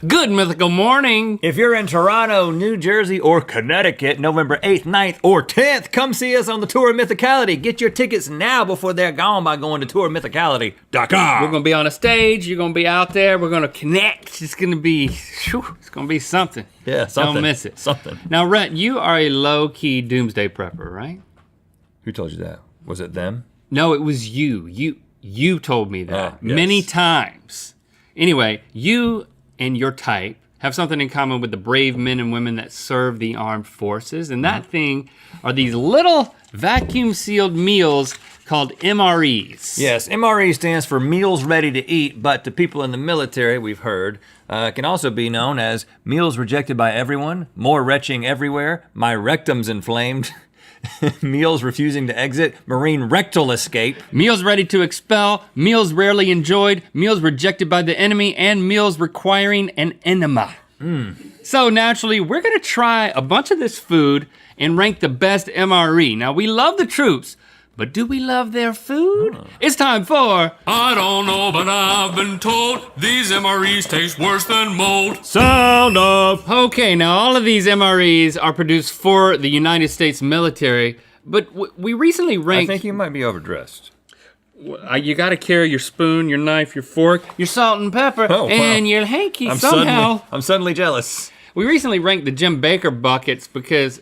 Good mythical morning. If you're in Toronto, New Jersey, or Connecticut, November 8th, 9th, or 10th, come see us on the Tour of Mythicality. Get your tickets now before they're gone by going to tourofmythicality.com. We're gonna be on a stage, you're gonna be out there, we're gonna connect. It's gonna be something. Yeah, something. Don't miss it. Something. Now, Rhett, you are a low-key doomsday prepper, right? Who told you that? Was it them? No, it was you. You told me that Oh, yes. many times. Anyway, you and your type have something in common with the brave men and women that serve the armed forces, and that thing are these little vacuum-sealed meals called MREs. Yes, MRE stands for Meals Ready to Eat, but to people in the military, we've heard, can also be known as Meals Rejected by Everyone, More Retching Everywhere, My Rectum's Inflamed, Meals Refusing to Exit, Marine Rectal Escape. Meals ready to expel, meals rarely enjoyed, meals rejected by the enemy, and meals requiring an enema. So naturally, we're gonna try a bunch of this food and rank the best MRE. Now, we love the troops, but do we love their food? It's time for... I don't know, but I've been told these MREs taste worse than mold. Sound off! Okay, now all of these MREs are produced for the United States military, but we recently I ranked... think you might be overdressed. You gotta carry your spoon, your knife, your fork, your salt and pepper, Oh, wow. and your hanky somehow. I'm suddenly jealous. We recently ranked the Jim Baker buckets because,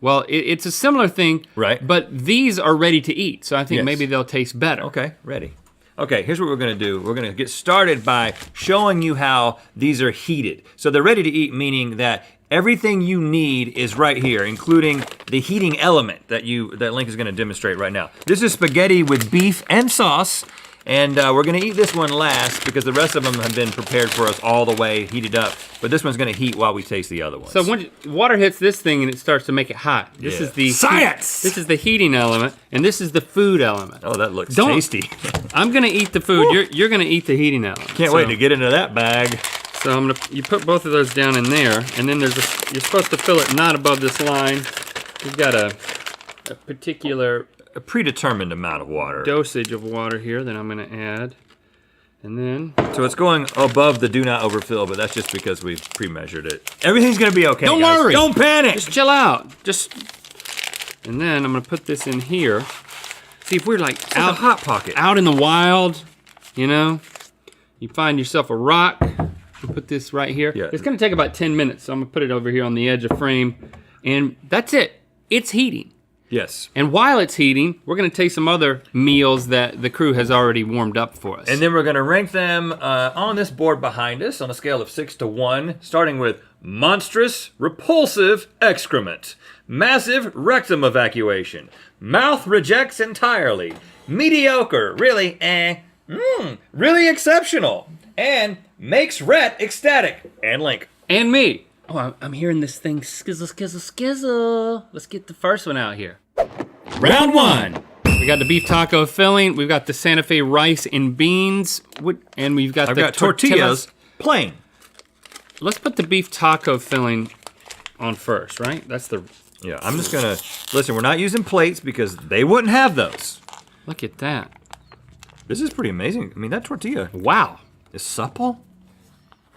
well, it's a similar thing, Right. but these are ready to eat, so I think Yes. maybe they'll taste better. Okay, ready. Okay, here's what we're gonna do. We're gonna get started by showing you how these are heated. So they're ready to eat, meaning that everything you need is right here, including the heating element that Link is gonna demonstrate right now. This is spaghetti with beef and sauce, and we're gonna eat this one last because the rest of them have been prepared for us all the way, heated up. But this one's gonna heat while we taste the other ones. So when water hits this thing and it starts to make it hot. This Yeah. is the Science! This is the heating element, and this is the food element. Oh, that looks Don't- tasty. I'm gonna eat the food. You're gonna eat the heating element. Can't wait to get into that bag. So you put both of those down in there, and then you're supposed to fill it not above this line. You've got a particular A predetermined amount of water. dosage of water here that I'm gonna add. And then, So it's going above the do not overfill, but that's just because we've pre-measured it. Everything's gonna be okay, Don't guys. worry. Don't panic. just chill out. And then I'm gonna put this in here. See, if we're like It's a hot pocket. out in the wild, you know, you find yourself a rock, you put this right here. Yeah. It's gonna take about 10 minutes, so I'm gonna put it over here on the edge of frame, and that's it. It's heating. Yes. And while it's heating, we're gonna taste some other meals that the crew has already warmed up for us. And then we're gonna rank them on this board behind us on a scale of 6 to 1, starting with monstrous, repulsive excrement, massive rectum evacuation, mouth rejects entirely, mediocre, really really exceptional, and makes Rhett ecstatic, and Link. And me. Oh, I'm hearing this thing skizzle, skizzle, skizzle. Let's get the first one out here. Round 1. We got the beef taco filling. We've got the Santa Fe rice and beans. And we've got I've the got tortillas, plain. Let's put the beef taco filling on first, right? That's the, Yeah, I'm just gonna, listen, we're not using plates because they wouldn't have those. look at that. This is pretty amazing. I mean, that tortilla Wow. is supple,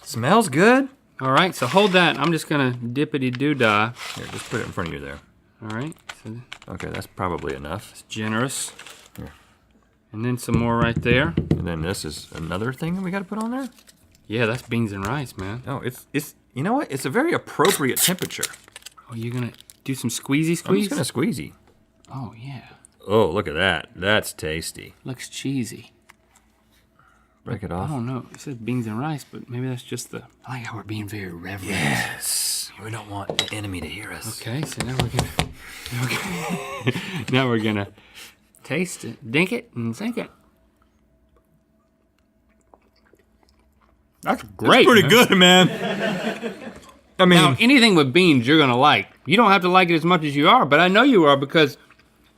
smells good. All right, so hold that. I'm just gonna dippity-doo-dah. Here, just put it in front of you there. All right, so Okay, that's probably enough. it's generous. Here. And then some more right there. And then this is another thing that we gotta put on there? Yeah, that's beans and rice, man. No, it's you know what? It's a very appropriate temperature. Oh, you're gonna do some squeezy I'm squeeze? just gonna squeezy. Oh, yeah. Oh, look at that. That's tasty. Looks cheesy. Break it I off. don't know. It says beans and rice, but maybe that's just the... I like how we're being very reverent. Yes. We don't want the enemy to hear us. Okay, so now we're gonna... now we're gonna taste it, dink it, and sink it. That's great. Pretty man. good, man. I mean, Now, anything with beans you're gonna like. You don't have to like it as much as you are, but I know you are because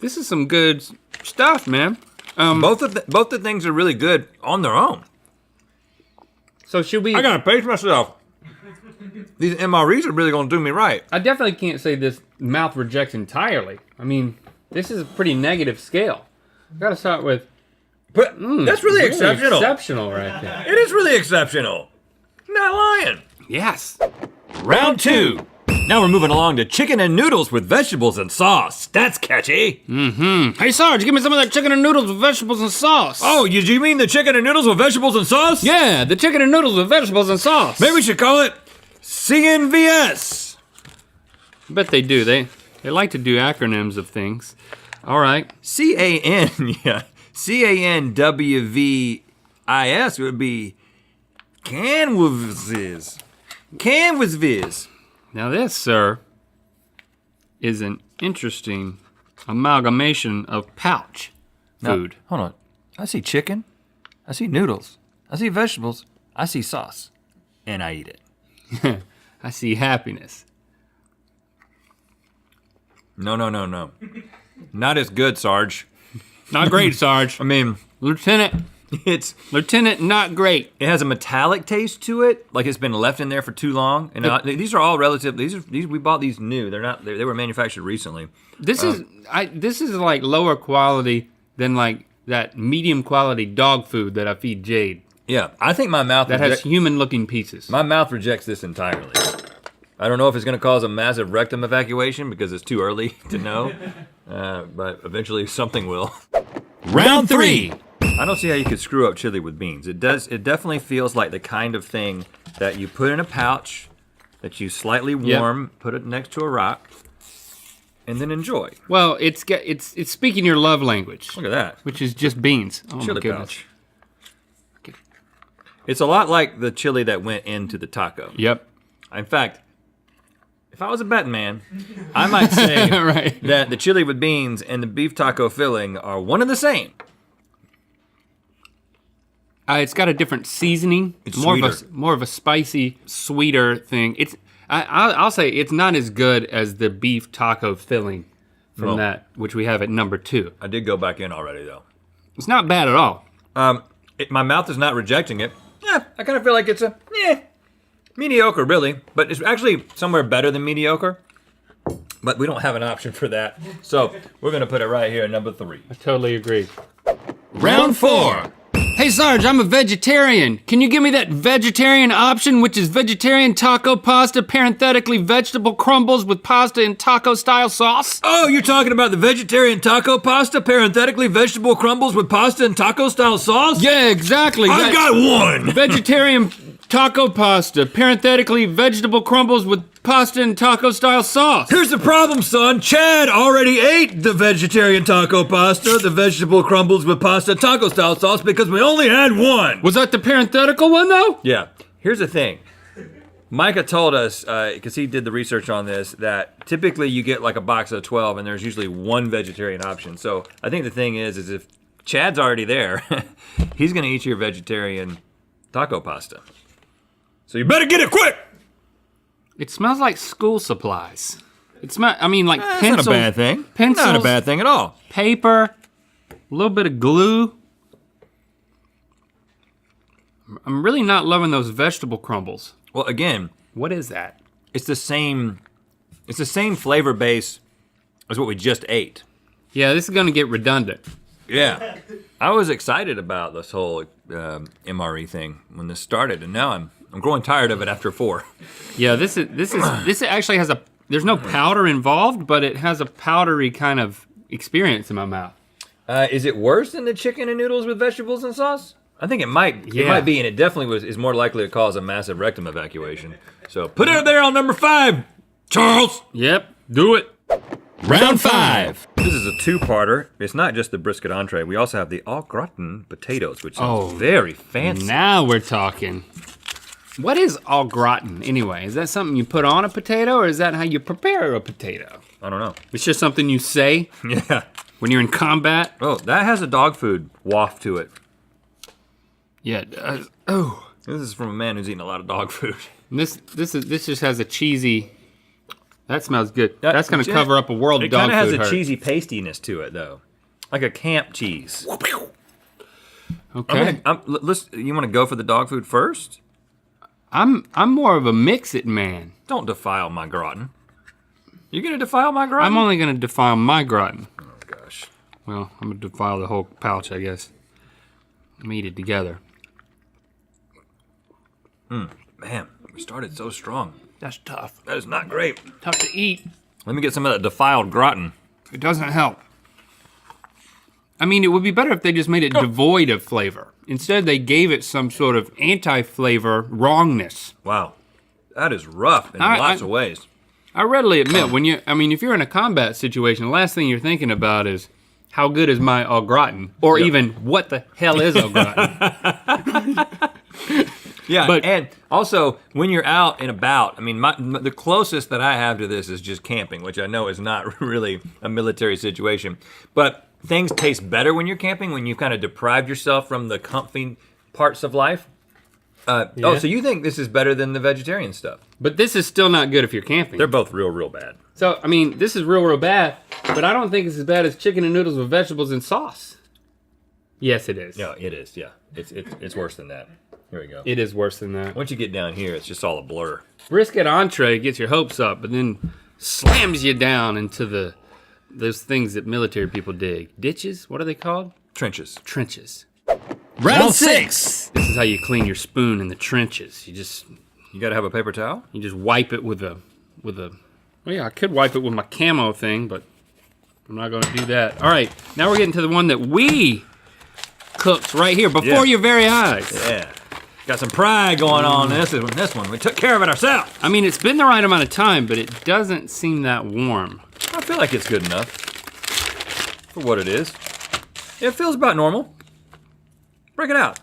this is some good stuff, man. both the things are really good on their own. So should we... I gotta pace myself. These MREs are really gonna do me right. I definitely can't say this mouth rejects entirely. I mean, this is a pretty negative scale. I gotta start with... But that's really exceptional. Exceptional right there. It is really exceptional. Not lying. Yes. Round 2. Now we're moving along to chicken and noodles with vegetables and sauce. That's catchy. Hey Sarge, give me some of that chicken and noodles with vegetables and sauce. Oh, did you mean the chicken and noodles with vegetables and sauce? Yeah, the chicken and noodles with vegetables and sauce. Maybe we should call it CNVS. I bet they do. They like to do acronyms of things. All right. C-A-N, yeah. C-A-N-W-V-I-S would be Canvas. Canvas. Now this, sir, is an interesting amalgamation of pouch food. Hold on. I see chicken. I see noodles. I see vegetables. I see sauce. And I eat it. I see happiness. No. Not as good, Sarge. Not great, Sarge. I mean, Lieutenant, not great. it has a metallic taste to it, like it's been left in there for too long. And these are all relative. These we bought these new. They're not. They were manufactured recently. This is like lower quality than like that medium quality dog food that I feed Jade. Yeah, I think my mouth That has human looking pieces. my mouth rejects this entirely. I don't know if it's going to cause a massive rectum evacuation because it's too early to know, but eventually something will. Round 3. I don't see how you could screw up chili with beans. It does. It definitely feels like the kind of thing that you put in a pouch, that you slightly warm, put it next to a rock, and then enjoy. Well, it's speaking your love language, Look at that. which is just beans. Oh my Chili goodness. pouch. It's a lot like the chili that went into the taco. Yep. In fact, if I was a betting man, I might say Right. that the chili with beans and the beef taco filling are one and the same. It's got a different seasoning. It's more sweeter. of a spicy, sweeter thing. I'll say it's not as good as the beef taco filling from No. that, which we have at number 2. I did go back in already though. It's not bad at all. My mouth is not rejecting it. Yeah, I kind of feel like it's a mediocre really, but it's actually somewhere better than mediocre. But we don't have an option for that, so we're gonna put it right here at number 3. I totally agree. Round 4. Hey Sarge, I'm a vegetarian. Can you give me that vegetarian option, which is vegetarian taco pasta, parenthetically vegetable crumbles with pasta and taco style sauce? Oh, you're talking about the vegetarian taco pasta, parenthetically vegetable crumbles with pasta and taco style sauce? Yeah, exactly. I've got one! Vegetarian taco pasta, parenthetically vegetable crumbles with pasta and taco style sauce. Here's the problem, son. Chad already ate the vegetarian taco pasta, the vegetable crumbles with pasta taco style sauce because we only had one. Was that the parenthetical one though? Yeah, here's the thing. Micah told us, because he did the research on this, that typically you get like a box of 12 and there's usually one vegetarian option. So I think the thing is if Chad's already there, he's gonna eat your vegetarian taco pasta. So you better get it quick! It smells like school supplies. It smells, like That's pencils. not a bad thing. Pencils. Not a bad thing at all. Paper, a little bit of glue. I'm really not loving those vegetable crumbles. Well, again, What is that? it's the same flavor base as what we just ate. Yeah, this is gonna get redundant. Yeah. I was excited about this whole MRE thing when this started, and now I'm growing tired of it after 4. Yeah, this actually has there's no powder involved, but it has a powdery kind of experience in my mouth. Is it worse than the chicken and noodles with vegetables and sauce? I think it might. It Yeah. might be, and it definitely is more likely to cause a massive rectum evacuation. So put it there on number 5, Charles. Yep, do it. Round 5. This is a 2-parter. It's not just the brisket entree. We also have the au gratin potatoes, which sounds very fancy. Now we're talking. What is au gratin anyway? Is that something you put on a potato, or is that how you prepare a potato? I don't know. It's just something you say Yeah. when you're in combat? Oh, that has a dog food waft to it. Yeah, it does. Oh. This is from a man who's eating a lot of dog food. This just has a cheesy. That smells good. That's gonna Yeah, cover up a world It dog kind of has food a hurt. cheesy pastiness to it, though, like a camp cheese. Okay. You want to go for the dog food first? I'm more of a mix-it man. Don't defile my gratin. You gonna defile my gratin? I'm only gonna defile my gratin. Oh gosh. Well, I'm gonna defile the whole pouch, I guess. Let me eat it together. Man, Man, we started so strong. That's tough. That is not great. Tough to eat. Let me get some of that defiled gratin. It doesn't help. I mean, it would be better if they just made it devoid of flavor. Instead, they gave it some sort of anti-flavor wrongness. Wow, that is rough in lots of ways. I readily admit, if you're in a combat situation, the last thing you're thinking about is, how good is my au gratin? Or even, what the hell is au gratin? Yeah, and also, when you're out and about, I mean, the closest that I have to this is just camping, which I know is not really a military situation. But things taste better when you're camping, when you've kind of deprived yourself from the comfy parts of life. Oh, so you think this is better than the vegetarian stuff? But this is still not good if you're camping. They're both real bad. So, I mean, this is real bad, but I don't think it's as bad as chicken and noodles with vegetables and sauce. Yes, it is. Yeah, it is, yeah. It's worse than that. Here we go. It is worse than that. Once you get down here, it's just all a blur. Brisket entree gets your hopes up, but then slams you down into those things that military people dig. Ditches? What are they called? Trenches. Trenches. Round 6! This is how you clean your spoon in the trenches. You gotta have a paper towel? You just wipe it with a. Well, yeah, I could wipe it with my camo thing, but I'm not gonna do that. All right, now we're getting to the one that we cooked right here before your very eyes. Yeah. Got some pride going on in this one. We took care of it ourselves. I mean, it's been the right amount of time, but it doesn't seem that warm. I feel like it's good enough for what it is. It feels about normal. Break it out.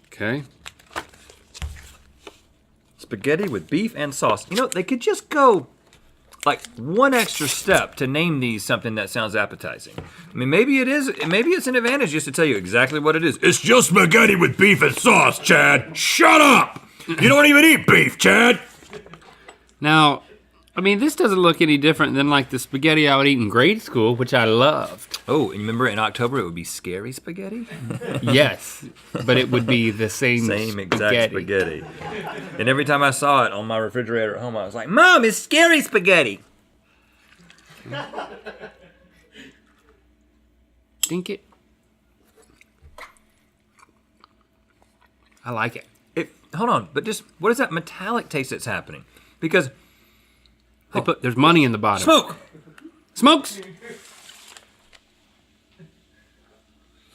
Okay. Spaghetti with beef and sauce. You know, they could just go like one extra step to name these something that sounds appetizing. I mean, maybe it's an advantage just to tell you exactly what it is. It's just spaghetti with beef and sauce, Chad. Shut up! You don't even eat beef, Chad! Now, I mean, this doesn't look any different than like the spaghetti I would eat in grade school, which I loved. Oh, and you remember in October it would be scary spaghetti? Yes, but it would be the same exact spaghetti. And every time I saw it on my refrigerator at home, I was like, Mom, it's scary spaghetti. Think it. I like it. Hold on, but just, what is that metallic taste that's happening? Because there's money in the bottom. Smoke! Smokes!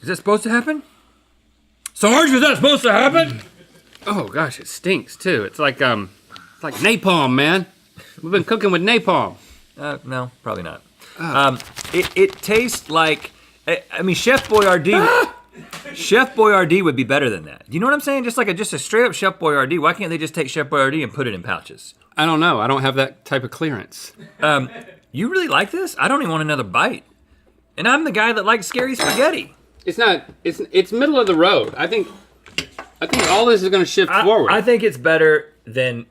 Is that supposed to happen? Sarge, is that supposed to happen? Oh gosh, it stinks too. It's like napalm, man. We've been cooking with napalm. No, probably not. It tastes like, I mean, Chef Boyardee. Chef Boyardee would be better than that. You know what I'm saying? Just a straight up Chef Boyardee. Why can't they just take Chef Boyardee and put it in pouches? I don't know. I don't have that type of clearance. You really like this? I don't even want another bite. And I'm the guy that likes scary spaghetti. It's not. It's middle of the road. I think all this is going to shift forward. I think it's better than,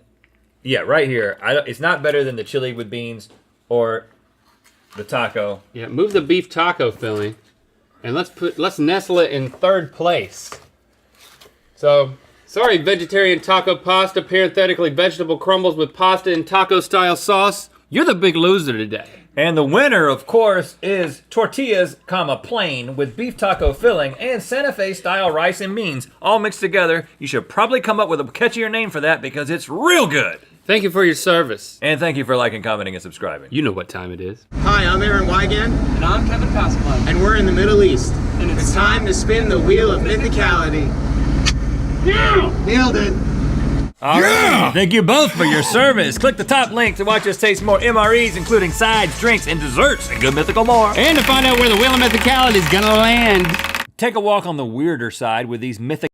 right here. It's not better than the chili with beans or the taco. Yeah, move the beef taco filling, and let's nestle it in third place. So, sorry, vegetarian taco pasta, parenthetically vegetable crumbles with pasta and taco style sauce. You're the big loser today. And the winner, of course, is tortillas, plain, with beef taco filling and Santa Fe style rice and beans, all mixed together. You should probably come up with a catchier name for that because it's real good. Thank you for your service. And thank you for liking, commenting, and subscribing. You know what time it is. Hi, I'm Aaron Wygant. And I'm Kevin Pasquale. And we're in the Middle East. And it's time to spin the wheel of mythicality. Yeah! Nailed it. All right. Thank you both for your service. Click the top link to watch us taste more MREs, including sides, drinks, and desserts, and good mythical more. And to find out where the wheel of mythicality is gonna land. Take a walk on the weirder side with these mythical